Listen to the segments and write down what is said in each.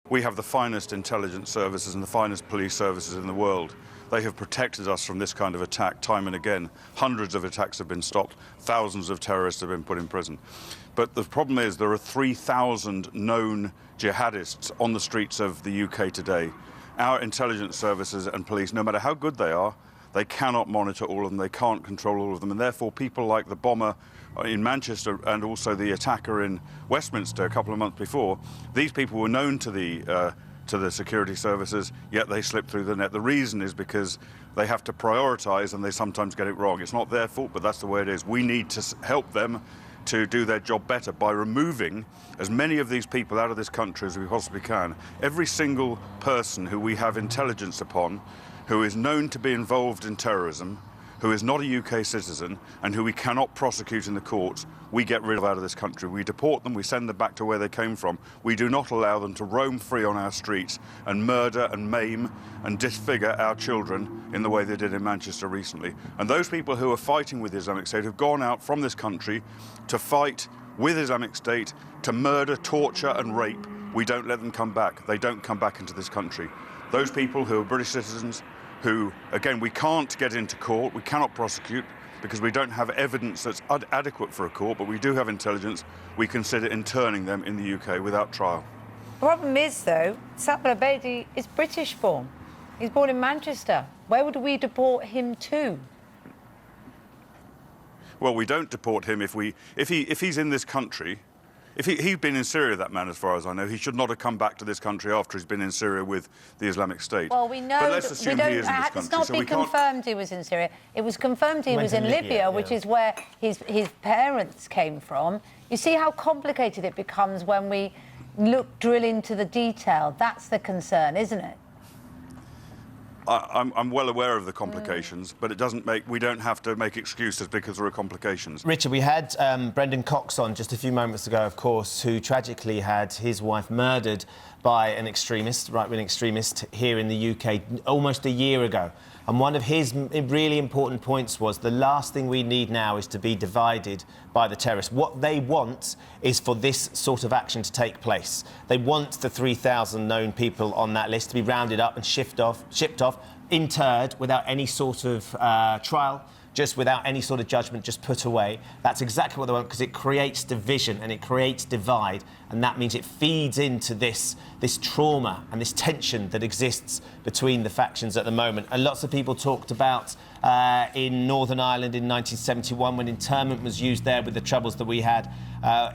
We have the finest intelligence services and the finest police services in the world. They have protected us from this kind of attack time and again. Hundreds of attacks have been stopped. Thousands of terrorists have been put in prison. But the problem is there are 3,000 known jihadists on the streets of the UK today. Our intelligence services and police, no matter how good they are, they cannot monitor all of them, they can't control all of them, and therefore people like the bomber in Manchester and also the attacker in Westminster a couple of months before, these people were known to the security services, yet they slip through the net. The reason is because they have to prioritise and they sometimes get it wrong. It's not their fault, but that's the way it is. We need to help them to do their job better by removing as many of these people out of this country as we possibly can. Every single person who we have intelligence upon, who is known to be involved in terrorism, who is not a UK citizen and who we cannot prosecute in the courts, we get rid of out of this country. We deport them, we send them back to where they came from. We do not allow them to roam free on our streets and murder and maim and disfigure our children in the way they did in Manchester recently. And those people who are fighting with the Islamic State have gone out from this country to fight with Islamic State, to murder, torture and rape. We don't let them come back. They don't come back into this country. Those people who are British citizens, who, again, we can't get into court, we cannot prosecute because we don't have evidence that's adequate for a court, but we do have intelligence, we consider interning them in the UK without trial. The problem is, though, Sabra Abedi is British born. He's born in Manchester. Where would we deport him to? Well, we don't deport him if he's in this country. If he'd been in Syria, that man, as far as I know, he should not have come back to this country after he's been in Syria with the Islamic State. Well, we know. But let's assume he is in this country. It's not been confirmed he was in Syria. It was confirmed he was in Libya, which is where his parents came from. You see how complicated it becomes when we drill into the detail. That's the concern, isn't it? I'm well aware of the complications, but it doesn't we don't have to make excuses because there are complications. Richard, we had Brendan Cox on just a few moments ago, of course, who tragically had his wife murdered by an extremist, right-wing extremist, here in the UK almost a year ago. And one of his really important points was the last thing we need now is to be divided by the terrorists. What they want is for this sort of action to take place. They want the 3,000 known people on that list to be rounded up and shipped off, interred without any sort of trial, just without any sort of judgment, just put away. That's exactly what they want, because it creates division and it creates divide, and that means it feeds into this trauma and this tension that exists between the factions at the moment. And lots of people talked about in Northern Ireland in 1971 when internment was used there with the troubles that we had.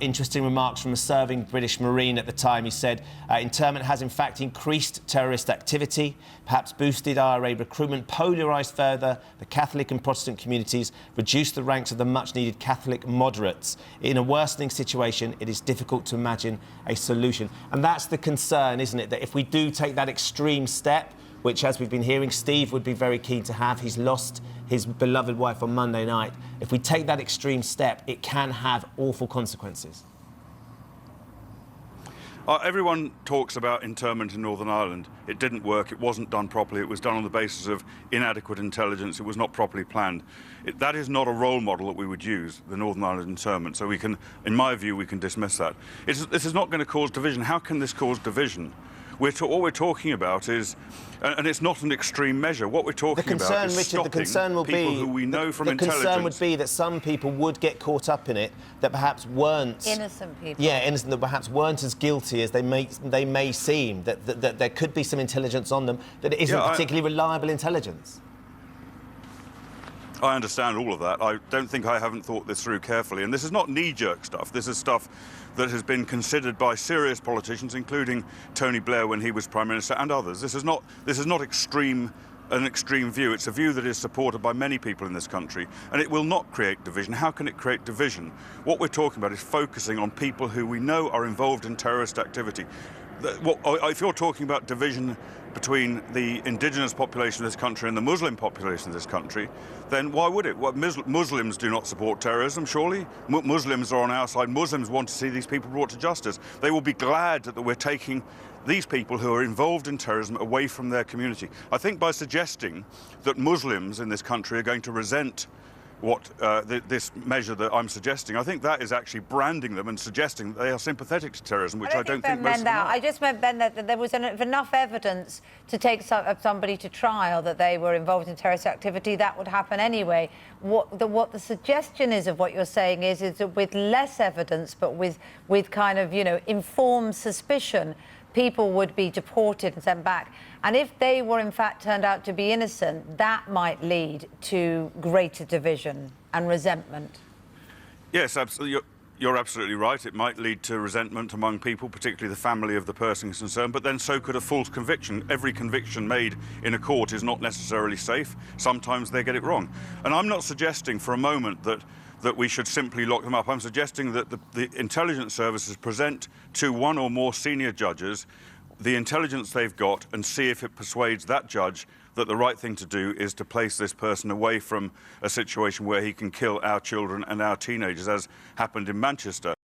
Interesting remarks from a serving British Marine at the time. He said, internment has in fact increased terrorist activity, perhaps boosted IRA recruitment, polarised further the Catholic and Protestant communities, reduced the ranks of the much-needed Catholic moderates. In a worsening situation, it is difficult to imagine a solution. And that's the concern, isn't it? That if we do take that extreme step, which, as we've been hearing, Steve would be very keen to have. He's lost his beloved wife on Monday night. If we take that extreme step, it can have awful consequences. Everyone talks about internment in Northern Ireland. It didn't work, it wasn't done properly, it was done on the basis of inadequate intelligence, it was not properly planned. That is not a role model that we would use, the Northern Ireland internment, so we can, in my view, we can dismiss that. This is not going to cause division. How can this cause division? What we're talking about is, and it's not an extreme measure, what we're talking about is stopping people who we know from intelligence. The concern would be that some people would get caught up in it that perhaps weren't... Innocent people. Yeah, innocent, that perhaps weren't as guilty as they may seem, that there could be some intelligence on them that isn't particularly reliable intelligence. I understand all of that. I don't think I haven't thought this through carefully. And this is not knee-jerk stuff. This is stuff that has been considered by serious politicians, including Tony Blair when he was Prime Minister, and others. This is not an extreme view. It's a view that is supported by many people in this country, and it will not create division. How can it create division? What we're talking about is focusing on people who we know are involved in terrorist activity. If you're talking about division between the indigenous population of this country and the Muslim population of this country, then why would it? Muslims do not support terrorism, surely. Muslims are on our side. Muslims want to see these people brought to justice. They will be glad that we're taking these people who are involved in terrorism away from their community. I think by suggesting that Muslims in this country are going to resent this measure that I'm suggesting. I think that is actually branding them and suggesting that they are sympathetic to terrorism, which I don't think most of them are. I just meant, Ben, that there was enough evidence to take somebody to trial that they were involved in terrorist activity. That would happen anyway. What the suggestion is of what you're saying is that with less evidence, but with kind of, you know, informed suspicion, people would be deported and sent back. And if they were in fact turned out to be innocent, that might lead to greater division and resentment. Yes, absolutely. You're absolutely right. It might lead to resentment among people, particularly the family of the person concerned, but then so could a false conviction. Every conviction made in a court is not necessarily safe. Sometimes they get it wrong. And I'm not suggesting for a moment that we should simply lock them up. I'm suggesting that the intelligence services present to one or more senior judges the intelligence they've got and see if it persuades that judge that the right thing to do is to place this person away from a situation where he can kill our children and our teenagers, as happened in Manchester.